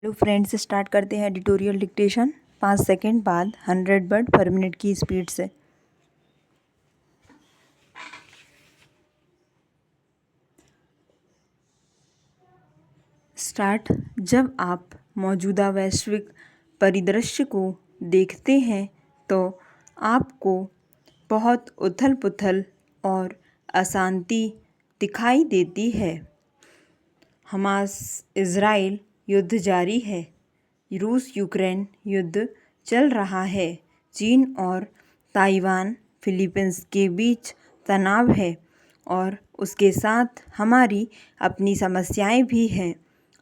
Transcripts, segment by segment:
Hello friends, start करते हैं editorial dictation 5 second बाद 100 वर्ड पर मिनट की स्पीड से। स्टार्ट। जब आप मौजूदा वैश्विक परिदृश्य को देखते हैं तो आपको बहुत उथल पुथल और अशांति दिखाई देती है। हमास इज़राइल युद्ध जारी है, रूस यूक्रेन युद्ध चल रहा है, चीन और ताइवान फिलीपींस के बीच तनाव है और उसके साथ हमारी अपनी समस्याएं भी हैं।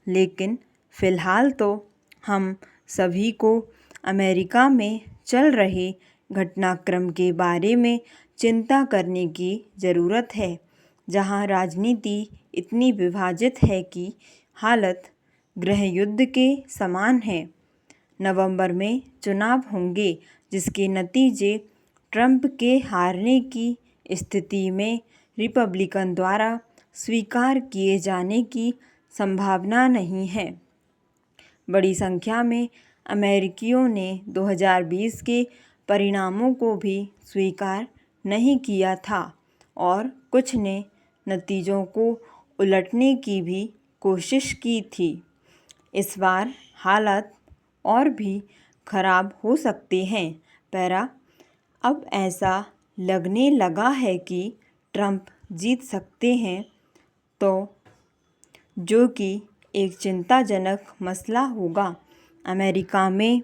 लेकिन फ़िलहाल तो हम सभी को अमेरिका में चल रहे घटनाक्रम के बारे में चिंता करने की ज़रूरत है, जहां राजनीति इतनी विभाजित है कि हालत गृह युद्ध के समान है। नवंबर में चुनाव होंगे, जिसके नतीजे ट्रंप के हारने की स्थिति में रिपब्लिकन द्वारा स्वीकार किए जाने की संभावना नहीं है। बड़ी संख्या में अमेरिकियों ने 2020 के परिणामों को भी स्वीकार नहीं किया था और कुछ ने नतीजों को उलटने की भी कोशिश की थी। इस बार हालात और भी खराब हो सकते हैं। पैरा। अब ऐसा लगने लगा है कि ट्रंप जीत सकते हैं, तो जो कि एक चिंताजनक मसला होगा। अमेरिका में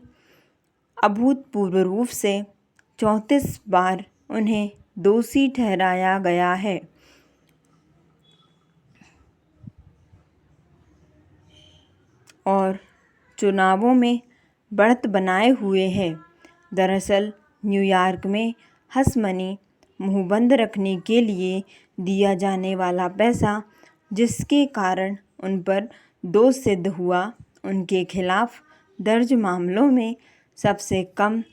अभूतपूर्व रूप से 34 बार उन्हें दोषी ठहराया गया है और चुनावों में बढ़त बनाए हुए है। दरअसल न्यूयॉर्क में हंसमनी मुंह बंद रखने के लिए दिया जाने वाला पैसा, जिसके कारण उन पर दोष सिद्ध हुआ, उनके खिलाफ दर्ज मामलों में सबसे कम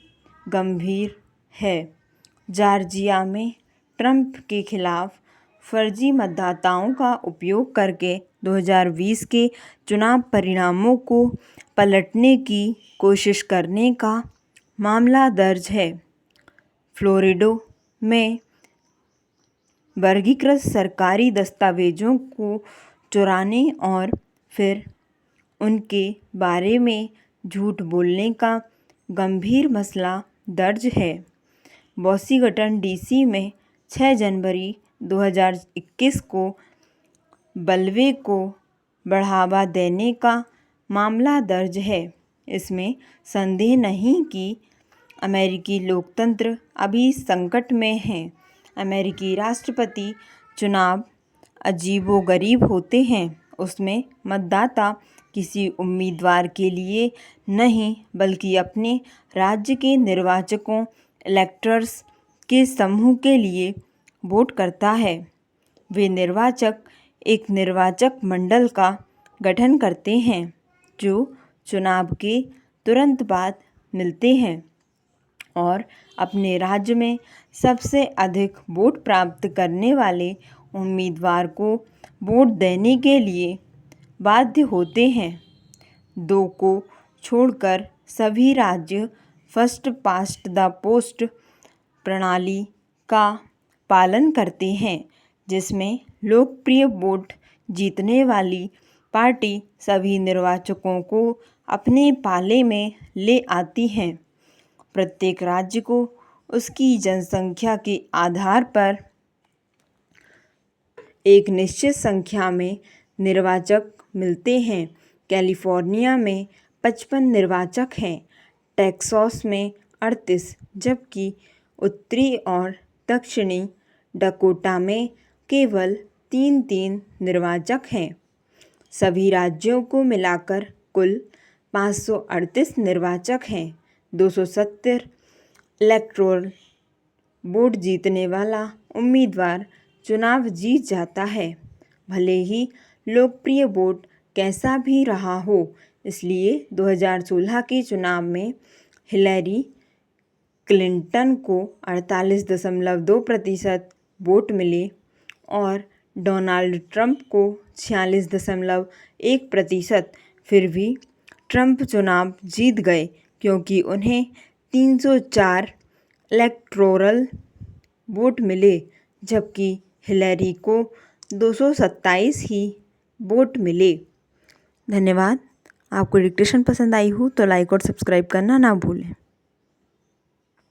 गंभीर है। जॉर्जिया में ट्रंप के खिलाफ फर्जी मतदाताओं का उपयोग करके 2020 के चुनाव परिणामों को पलटने की कोशिश करने का मामला दर्ज है। फ्लोरिडा में वर्गीकृत सरकारी दस्तावेजों को चुराने और फिर उनके बारे में झूठ बोलने का गंभीर मसला दर्ज है। वॉशिंगटन डीसी में 6 जनवरी 2021 को बलवे को बढ़ावा देने का मामला दर्ज है। इसमें संदेह नहीं कि अमेरिकी लोकतंत्र अभी संकट में है। अमेरिकी राष्ट्रपति चुनाव अजीबोगरीब होते हैं। उसमें मतदाता किसी उम्मीदवार के लिए नहीं, बल्कि अपने राज्य के निर्वाचकों इलेक्टर्स के समूह के लिए वोट करता है। वे निर्वाचक एक निर्वाचक मंडल का गठन करते हैं जो चुनाव के तुरंत बाद मिलते हैं और अपने राज्य में सबसे अधिक वोट प्राप्त करने वाले उम्मीदवार को वोट देने के लिए बाध्य होते हैं। 2 को छोड़कर सभी राज्य फर्स्ट पास्ट द पोस्ट प्रणाली का पालन करते हैं, जिसमें लोकप्रिय वोट जीतने वाली पार्टी सभी निर्वाचकों को अपने पाले में ले आती है। प्रत्येक राज्य को उसकी जनसंख्या के आधार पर एक निश्चित संख्या में निर्वाचक मिलते हैं। कैलिफोर्निया में 55 निर्वाचक हैं, टेक्सास में 38, जबकि उत्तरी और दक्षिणी डकोटा में केवल 3 निर्वाचक हैं। सभी राज्यों को मिलाकर कुल 538 निर्वाचक हैं। 270 इलेक्टोरल वोट जीतने वाला उम्मीदवार चुनाव जीत जाता है, भले ही लोकप्रिय वोट कैसा भी रहा हो। इसलिए 2016 के चुनाव में हिलैरी क्लिंटन को 48.2% वोट मिले और डोनाल्ड ट्रंप को 46.1%। फिर भी ट्रंप चुनाव जीत गए क्योंकि उन्हें 304 इलेक्टोरल वोट मिले, जबकि हिलेरी को 227 ही वोट मिले। धन्यवाद। आपको डिक्टेशन पसंद आई हो तो लाइक और सब्सक्राइब करना ना भूलें।